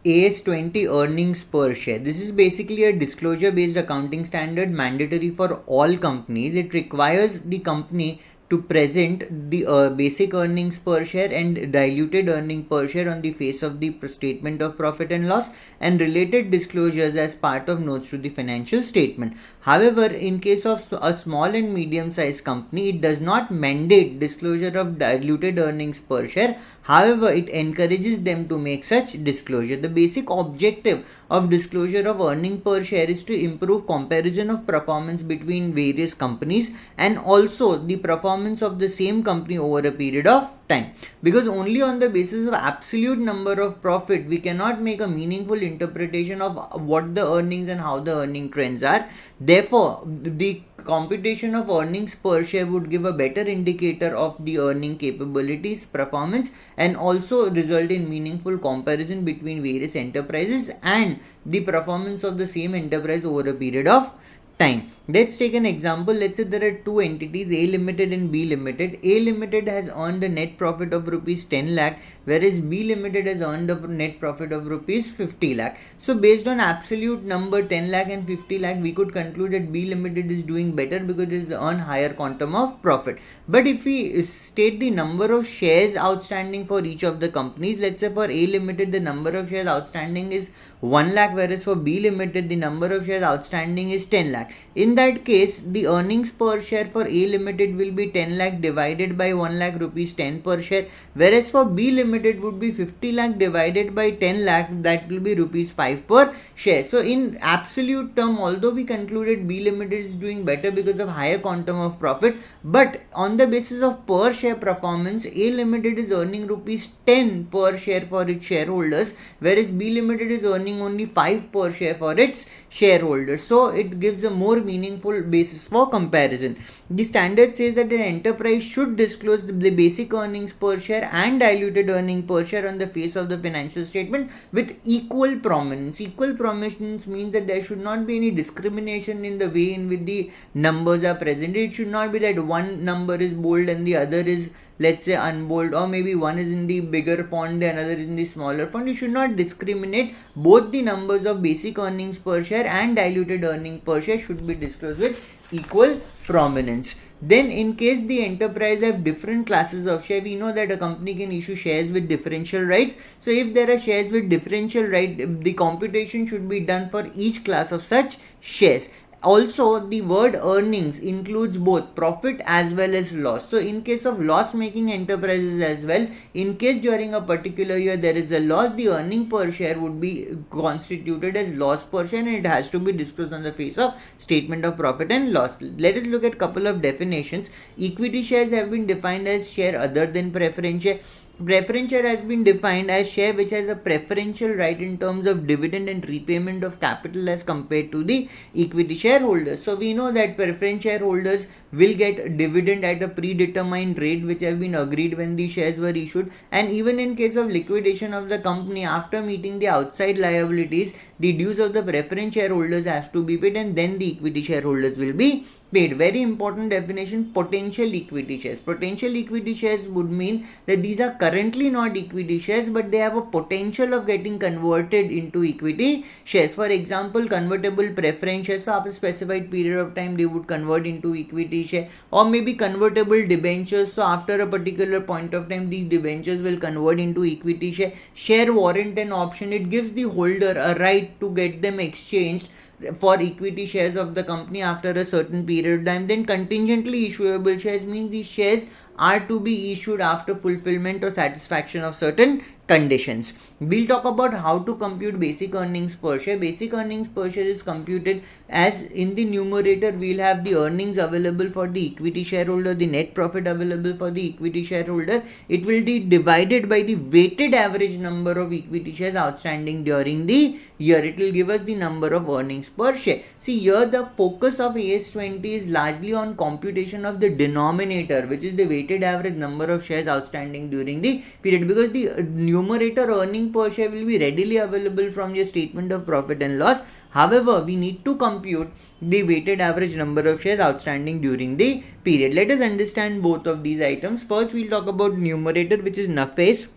AS20 earnings per share. This is basically a disclosure based accounting standard mandatory for all companies. It requires the company to present the basic earnings per share and diluted earning per share on the face of the statement of profit and loss and related disclosures as part of notes to the financial statement. However, in case of a small and medium sized company, it does not mandate disclosure of diluted earnings per share. However, it encourages them to make such disclosure. The basic objective of disclosure of earning per share is to improve comparison of performance between various companies and also the performance of the same company over a period of time. Because only on the basis of absolute number of profit we cannot make a meaningful interpretation of what the earnings and how the earning trends are. Therefore, the computation of earnings per share would give a better indicator of the earning capabilities, performance, and also result in meaningful comparison between various enterprises and the performance of the same enterprise over a period of time. Let's take an example. Let's say there are two entities, A Limited and B Limited. A Limited has earned a net profit of rupees 10 lakh, whereas B Limited has earned a net profit of rupees 50 lakh. So based on absolute number 10 lakh and 50 lakh, we could conclude that B Limited is doing better because it has earned higher quantum of profit. But if we state the number of shares outstanding for each of the companies, let's say for A Limited the number of shares outstanding is 1 lakh, whereas for B Limited the number of shares outstanding is 10 lakh. In that case, the earnings per share for A Limited will be 10 lakh divided by 1 lakh rupees 10 per share, whereas for B Limited would be 50 lakh divided by 10 lakh, that will be rupees 5 per share. So in absolute term, although we concluded B Limited is doing better because of higher quantum of profit, but on the basis of per share performance, A Limited is earning rupees 10 per share for its shareholders, whereas B Limited is earning only 5 per share for its shareholders. So it gives a more meaningful basis for comparison. The standard says that an enterprise should disclose the basic earnings per share and diluted earning per share on the face of the financial statement with equal prominence. Equal prominence means that there should not be any discrimination in the way in which the numbers are presented. It should not be that one number is bold and the other is, let's say, unbold, or maybe one is in the bigger font, the another is in the smaller font. You should not discriminate. Both the numbers of basic earnings per share and diluted earning per share should be disclosed with equal prominence. Then in case the enterprise have different classes of share, we know that a company can issue shares with differential rights. So if there are shares with differential right, the computation should be done for each class of such shares. Also, the word earnings includes both profit as well as loss. So in case of loss making enterprises as well, in case during a particular year there is a loss, the earning per share would be constituted as loss per share and it has to be disclosed on the face of statement of profit and loss. Let us look at couple of definitions. Equity shares have been defined as share other than preference share. Preference share has been defined as share which has a preferential right in terms of dividend and repayment of capital as compared to the equity shareholders. So we know that preference shareholders will get dividend at a predetermined rate which have been agreed when the shares were issued, and even in case of liquidation of the company, after meeting the outside liabilities, the dues of the preference shareholders have to be paid and then the equity shareholders will be paid. Very important definition, potential equity shares. Potential equity shares would mean that these are currently not equity shares but they have a potential of getting converted into equity shares. For example, convertible preference shares, so after a specified period of time they would convert into equity share, or maybe convertible debentures, so after a particular point of time these debentures will convert into equity share. Share warrant and option, it gives the holder a right to get them exchanged for equity shares of the company after a certain period of time. Then contingently issuable shares means these shares are to be issued after fulfillment or satisfaction of certain conditions. We'll talk about how to compute basic earnings per share. Basic earnings per share is computed as in the numerator we'll have the earnings available for the equity shareholder, the net profit available for the equity shareholder. It will be divided by the weighted average number of equity shares outstanding during the year. It will give us the number of earnings per share. See, here the focus of AS20 is largely on computation of the denominator, which is the weighted average number of shares outstanding during the period, because the numerator earning per share will be readily available from your statement of profit and loss. However, we need to compute the weighted average number of shares outstanding during the period. Let us understand both of these items. First, we'll talk about numerator, which is NAFES.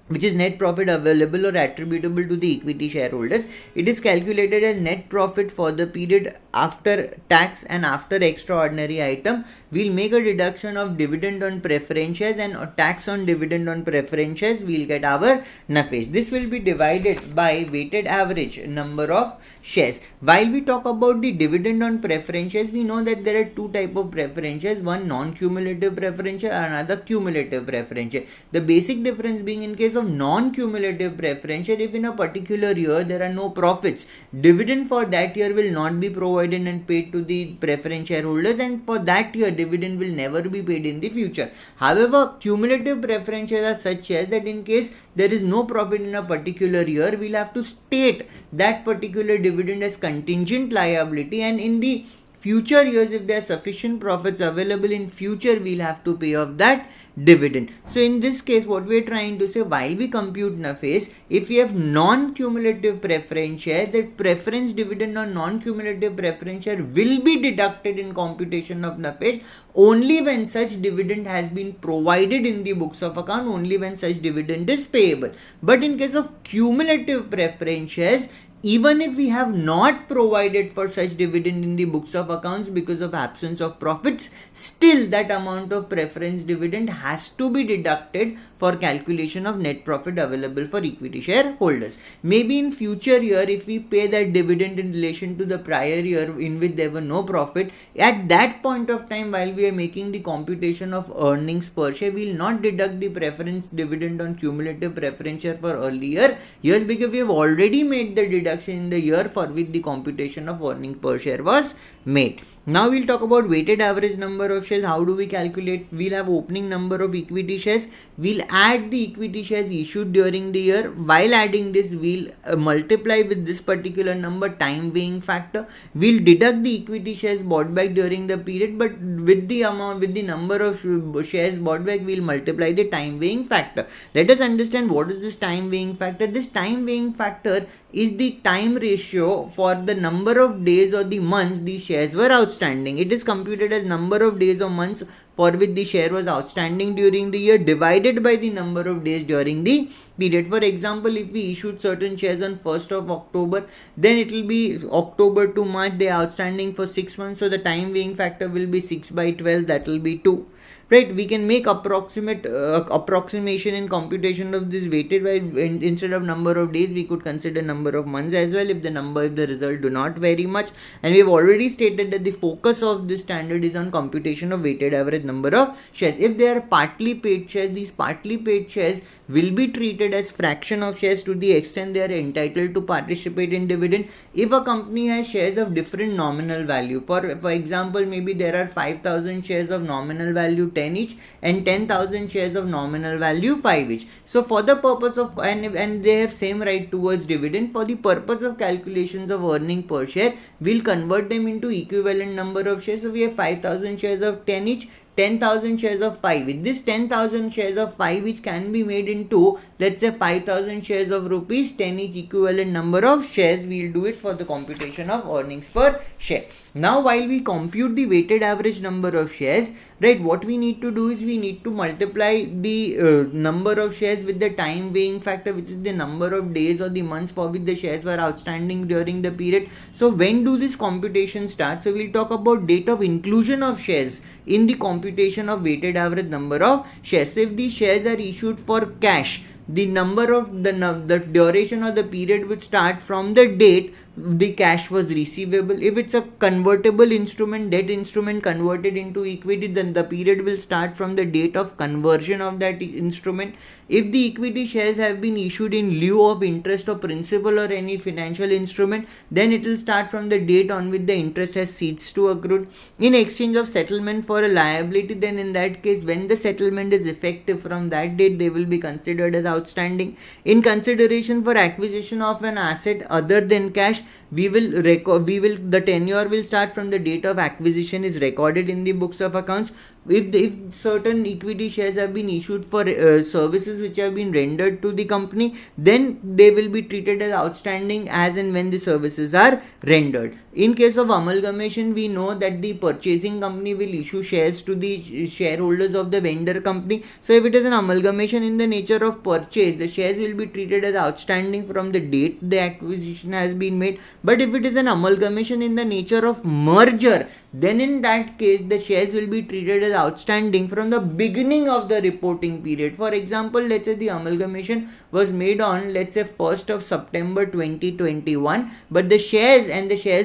which is net profit available or attributable to the equity shareholders. It is calculated as net profit for the period after tax and after extraordinary item. We'll make a deduction of dividend on preference shares and tax on dividend on preference shares. We'll get our NAFES. This will be divided by weighted average number of shares. While we talk about the dividend on preference shares, we know that there are two types of preference shares, one non-cumulative preference share, another cumulative preference share. The basic difference being, in case of non-cumulative preference share, if in a particular year there are no profits, dividend for that year will not be provided and paid to the preference shareholders, and for that year dividend will never be paid in the future. However, cumulative preference shares are such as that in case there is no profit in a particular year, we'll have to state that particular dividend as contingent liability, and in the future years, if there are sufficient profits available in future, we'll have to pay off that dividend. So in this case, what we are trying to say, while we compute NAFES, if we have non-cumulative preference share, that preference dividend on non-cumulative preference share will be deducted in computation of NAFES only when such dividend has been provided in the books of account, only when such dividend is payable. But in case of cumulative preference shares, even if we have not provided for such dividend in the books of accounts because of absence of profits, still that amount of preference dividend has to be deducted for calculation of net profit available for equity shareholders. Maybe in future year, if we pay that dividend in relation to the prior year in which there were no profit, at that point of time, while we are making the computation of earnings per share, we will not deduct the preference dividend on cumulative preference share for earlier years, because we have already made the deduction in the year for which the computation of earnings per share was made. Now we'll talk about weighted average number of shares. How do we calculate? We'll have opening number of equity shares. We'll add the equity shares issued during the year. While adding this, we'll multiply with this particular number, time weighing factor. We'll deduct the equity shares bought back during the period, but with the amount, with the number of shares bought back, we'll multiply the time weighing factor. Let us understand what is this time weighing factor. This time weighing factor is the time ratio for the number of days or the months the shares were outstanding. It is computed as number of days or months for which the share was outstanding during the year divided by the number of days during the period. For example, if we issued certain shares on 1st of October, then it will be October to March, they are outstanding for 6 months, so the time weighing factor will be 6 by 12, that will be 2. Right, we can make approximation in computation of this weighted by, instead of number of days, we could consider number of months as well if the result do not vary much. And we have already stated that the focus of this standard is on computation of weighted average number of shares. If they are partly paid shares, these partly paid shares will be treated as fraction of shares to the extent they are entitled to participate in dividend. If a company has shares of different nominal value, for example, maybe there are 5,000 shares of nominal value 10 each and 10,000 shares of nominal value 5 each. So for the purpose of, and they have same right towards dividend, for the purpose of calculations of earning per share, we'll convert them into equivalent number of shares. So we have 5,000 shares of 10 each, 10,000 shares of 5 each. This 10,000 shares of 5 each can be made into, let's say, 5,000 shares of rupees 10 each, equivalent number of shares. We'll do it for the computation of earnings per share. Now, while we compute the weighted average number of shares, right, what we need to do is we need to multiply the number of shares with the time weighing factor, which is the number of days or the months for which the shares were outstanding during the period. So when do this computation start? So we'll talk about date of inclusion of shares in the computation of weighted average number of shares. So if the shares are issued for cash, the number of the duration or the period would start from the date the cash was receivable. If it's a convertible instrument, debt instrument converted into equity, then the period will start from the date of conversion of that instrument. If the equity shares have been issued in lieu of interest or principal or any financial instrument, then it will start from the date on which the interest has ceased to accrue. In exchange of settlement for a liability, then in that case, when the settlement is effective from that date, they will be considered as outstanding. In consideration for acquisition of an asset other than cash, the tenure will start from the date of acquisition is recorded in the books of accounts. if certain equity shares have been issued for services which have been rendered to the company, then they will be treated as outstanding as and when the services are rendered. In case of amalgamation, we know that the purchasing company will issue shares to the shareholders of the vendor company. So if it is an amalgamation in the nature of purchase, the shares will be treated as outstanding from the date the acquisition has been made. But if it is an amalgamation in the nature of merger, then in that case the shares will be treated as outstanding from the beginning of the reporting period. For example, let's say the amalgamation was made on, let's say, 1st of September 2021, but the shares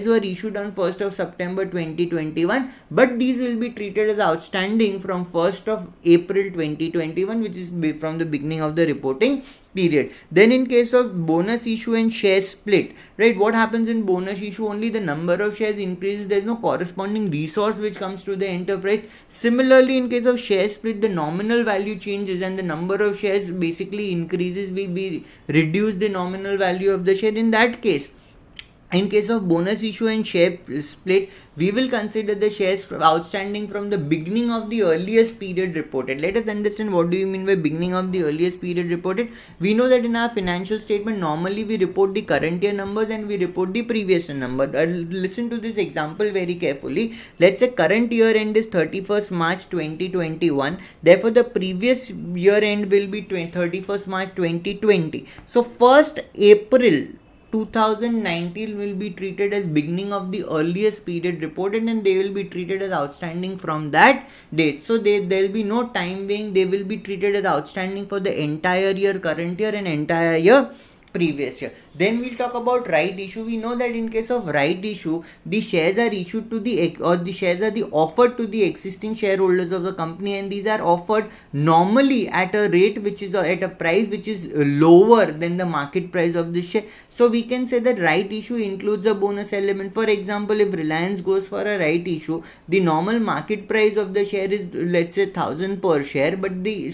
were issued on 1st of September 2021, but these will be treated as outstanding from 1st of April 2021, which is from the beginning of the reporting period. Then in case of bonus issue and share split, right, what happens in bonus issue? Only the number of shares increases, there is no corresponding resource which comes to the enterprise. Similarly, in case of share split, the nominal value changes and the number of shares basically increases. We reduce the nominal value of the share. In that case, in case of bonus issue and share split, we will consider the shares outstanding from the beginning of the earliest period reported. Let us understand what do you mean by beginning of the earliest period reported. We know that in our financial statement, normally we report the current year numbers and we report the previous year number. Listen to this example very carefully. Let's say current year end is 31st March 2021. Therefore, the previous year end will be 31st March 2020. So 1st April 2019 will be treated as beginning of the earliest period reported, and they will be treated as outstanding from that date. So there will be no time being, they will be treated as outstanding for the entire year current year and entire year previous year. Then we'll talk about right issue. We know that in case of right issue, the shares are issued to the shares are offered to the existing shareholders of the company, and these are offered normally at a rate which is at a price which is lower than the market price of the share. So we can say that right issue includes a bonus element. For example, if Reliance goes for a right issue, the normal market price of the share is, let's say, 1000 per share, but the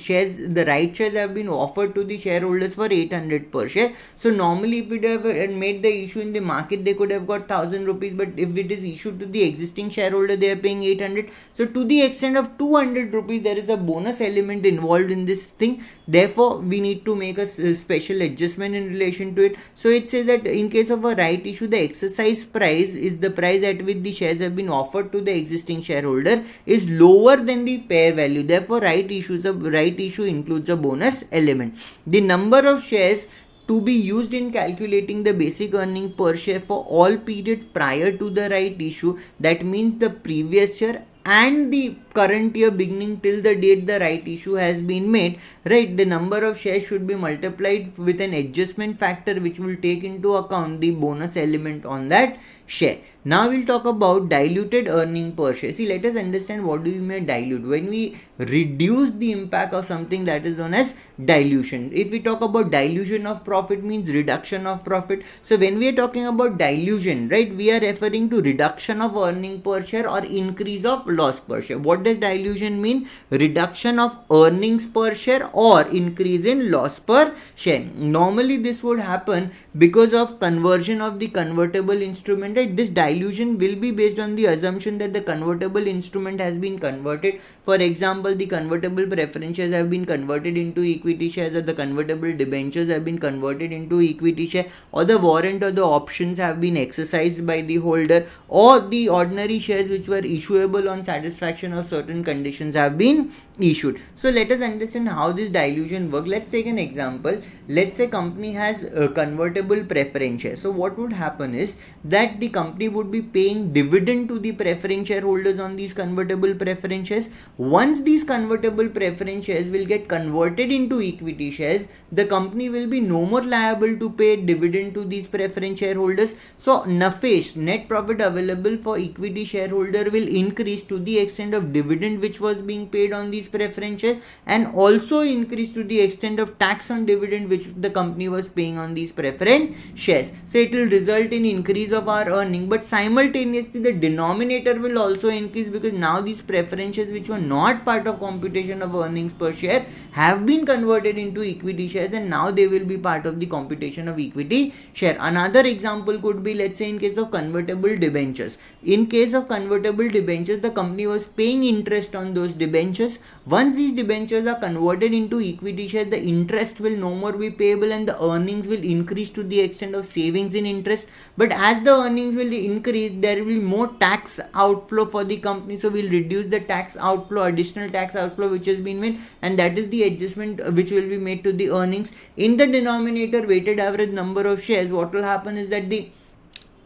right shares have been offered to the shareholders for 800 per share. So normally if it have made the issue in the market, they could have got 1000 rupees, but if it is issued to the existing shareholder, they are paying 800. So to the extent of 200 rupees, there is a bonus element involved in this thing. Therefore, we need to make a special adjustment in relation to it. So it says that in case of a right issue, the exercise price is the price at which the shares have been offered to the existing shareholder is lower than the fair value. Therefore, right issue includes a bonus element. The number of shares to be used in calculating the basic earning per share for all periods prior to the right issue, that means the previous year and the current year beginning till the date the right issue has been made, right, the number of shares should be multiplied with an adjustment factor which will take into account the bonus element on that share. Now we'll talk about diluted earning per share. See, let us understand what do you mean dilute. When we reduce the impact of something, that is known as dilution. If we talk about dilution of profit, means reduction of profit. So when we are talking about dilution, right, we are referring to reduction of earning per share or increase of loss per share. What does dilution mean? Reduction of earnings per share or increase in loss per share. Normally this would happen because of conversion of the convertible instrument, right? This dilution will be based on the assumption that the convertible instrument has been converted. For example, the convertible preference shares have been converted into equity shares, or the convertible debentures have been converted into equity share, or the warrant or the options have been exercised by the holder, or the ordinary shares which were issuable on satisfaction of certain conditions have been issued. So let us understand how this dilution works. Let's take an example. Let's say company has convertible preference shares. So what would happen is that the company would be paying dividend to the preference shareholders on these convertible preference shares. Once these convertible preference shares will get converted into equity shares, the company will be no more liable to pay dividend to these preference shareholders. So NAFES, net profit available for equity shareholder, will increase to the extent of dividend which was being paid on these preference shares, and also increase to the extent of tax on dividend which the company was paying on these preference shares. So it will result in increase of our earning, but simultaneously the denominator will also increase, because now these preference shares which were not part of computation of earnings per share have been converted into equity shares, and now they will be part of the computation of equity share. Another example could be, let's say, in case of convertible debentures. In case of convertible debentures, the company was paying interest on those debentures. Once these debentures are converted into equity shares, the interest will no more be payable and the earnings will increase to the extent of savings in interest. But as the earnings will increase, there will be more tax outflow for the company, so we'll reduce the tax outflow, additional tax outflow which has been made, and that is the adjustment which will be made to the earnings. In the denominator, weighted average number of shares, what will happen is that the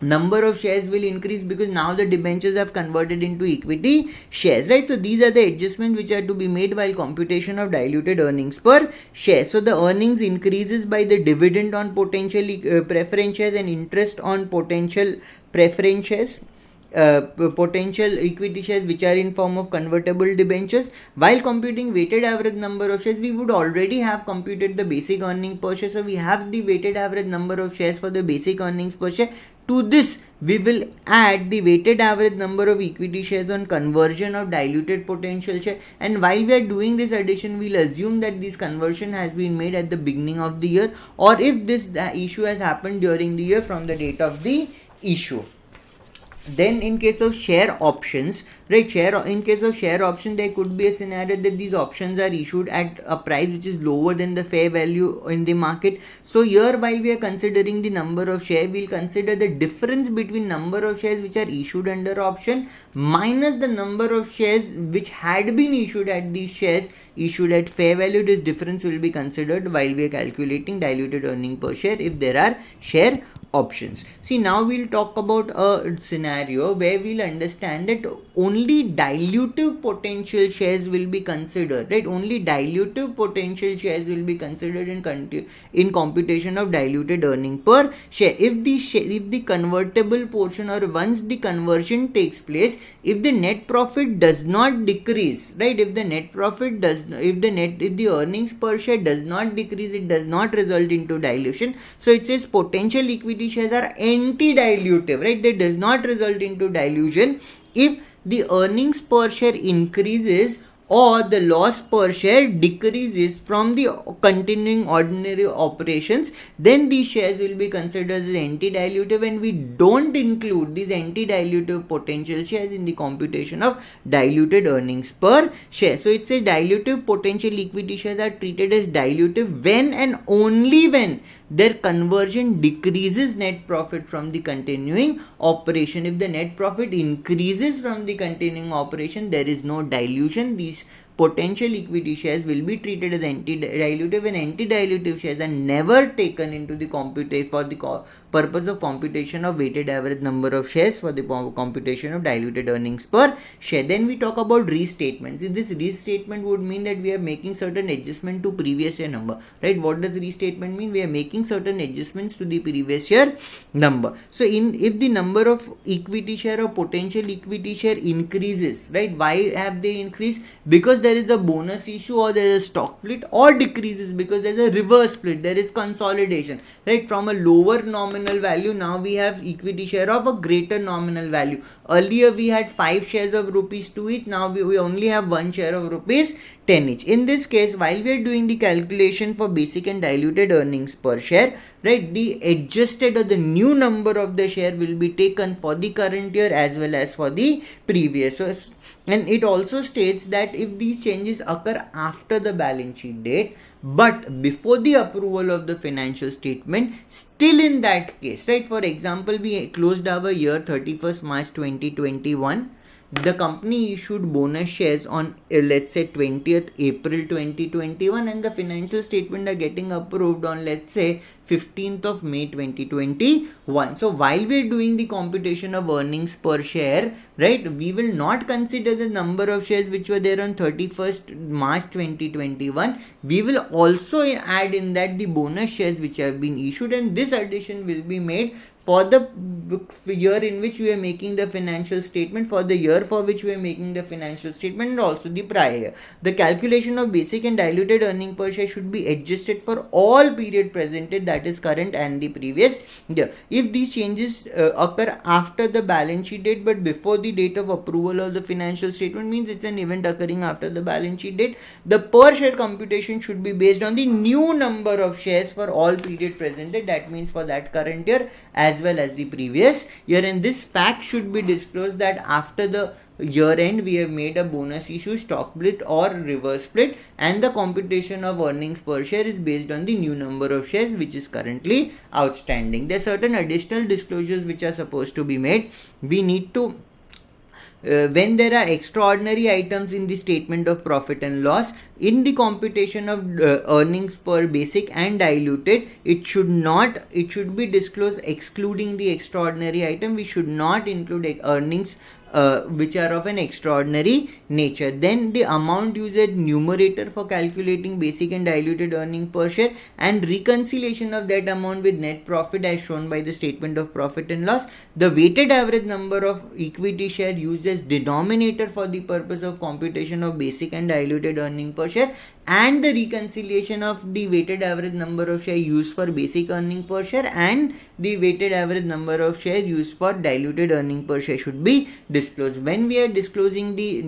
number of shares will increase, because now the debentures have converted into equity shares, right? So these are the adjustments which are to be made while computation of diluted earnings per share. So the earnings increases by the dividend on potential preference shares and interest on potential preference shares. Potential equity shares which are in form of convertible debentures. While computing weighted average number of shares, we would already have computed the basic earning per share, so we have the weighted average number of shares for the basic earnings per share. To this, we will add the weighted average number of equity shares on conversion of diluted potential share, and while we are doing this addition, we'll assume that this conversion has been made at the beginning of the year, or if this issue has happened during the year, from the date of the issue. Then in case of share options, right, in case of share option, there could be a scenario that these options are issued at a price which is lower than the fair value in the market. So here, while we are considering the number of shares, we'll consider the difference between number of shares which are issued under option minus the number of shares which had been issued at these shares issued at fair value. This difference will be considered while we are calculating diluted earning per share if there are share options. See, now we'll talk about a scenario where we'll understand that only dilutive potential shares will be considered, right? Only dilutive potential shares will be considered in computation of diluted earning per share. If the convertible portion, or once the conversion takes place, if the net profit does not decrease, right? If the earnings per share does not decrease, it does not result into dilution. So it says potential equity shares are anti-dilutive, right? They does not result into dilution if the earnings per share increases or the loss per share decreases from the continuing ordinary operations. Then these shares will be considered as anti-dilutive, and we don't include these anti-dilutive potential shares in the computation of diluted earnings per share. So it says dilutive potential equity shares are treated as dilutive when and only when their conversion decreases net profit from the continuing operation. If the net profit increases from the continuing operation, there is no dilution. These potential equity shares will be treated as anti-dilutive, and anti-dilutive shares are never taken into the computation for the purpose of computation of weighted average number of shares for the computation of diluted earnings per share. Then we talk about restatements. In this, restatement would mean that we are making certain adjustment to previous year number, right? What does restatement mean? We are making certain adjustments to the previous year number. So if the number of equity share or potential equity share increases, right? Why have they increased? Because there is a bonus issue or there is a stock split, or decreases because there is a reverse split, there is consolidation, right? From a lower nominal value, now we have equity share of a greater nominal value. Earlier we had 5 shares of rupees 2 each, now we only have 1 share of rupees 10 each. In this case, while we are doing the calculation for basic and diluted earnings per share, right, the adjusted or the new number of the share will be taken for the current year as well as for the previous. So, and it also states that if these changes occur after the balance sheet date but before the approval of the financial statement, still in that case, right, for example, we closed our year 31st March 2021. The company issued bonus shares on let's say 20th April 2021, and the financial statement are getting approved on let's say 15th of May 2021. So while we're doing the computation of earnings per share, right? We will not consider the number of shares which were there on 31st March 2021. We will also add in that the bonus shares which have been issued, and this addition will be made for the year in which we are making the financial statement, for the year for which we are making the financial statement, and also the prior year. The calculation of basic and diluted earning per share should be adjusted for all period presented, that is current and the previous year. If these changes occur after the balance sheet date but before the date of approval of the financial statement, means it's an event occurring after the balance sheet date, the per share computation should be based on the new number of shares for all period presented, that means for that current year as well as the previous year. And this fact should be disclosed that after the year end we have made a bonus issue, stock split or reverse split, and the computation of earnings per share is based on the new number of shares which is currently outstanding. There are certain additional disclosures which are supposed to be made. We need to when there are extraordinary items in the statement of profit and loss, in the computation of earnings per basic and diluted, it should be disclosed excluding the extraordinary item. We should not include earnings which are of an extraordinary nature. Then the amount used as numerator for calculating basic and diluted earning per share, and reconciliation of that amount with net profit as shown by the statement of profit and loss. The weighted average number of equity share used as denominator for the purpose of computation of basic and diluted earning per share, and the reconciliation of the weighted average number of shares used for basic earning per share and the weighted average number of shares used for diluted earning per share should be disclosed. When we are disclosing the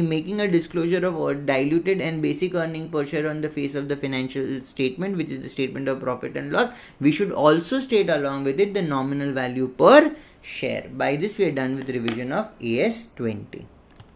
making a disclosure of diluted and basic earning per share on the face of the financial statement, which is the statement of profit and loss, we should also state along with it the nominal value per share. By this we are done with revision of AS 20.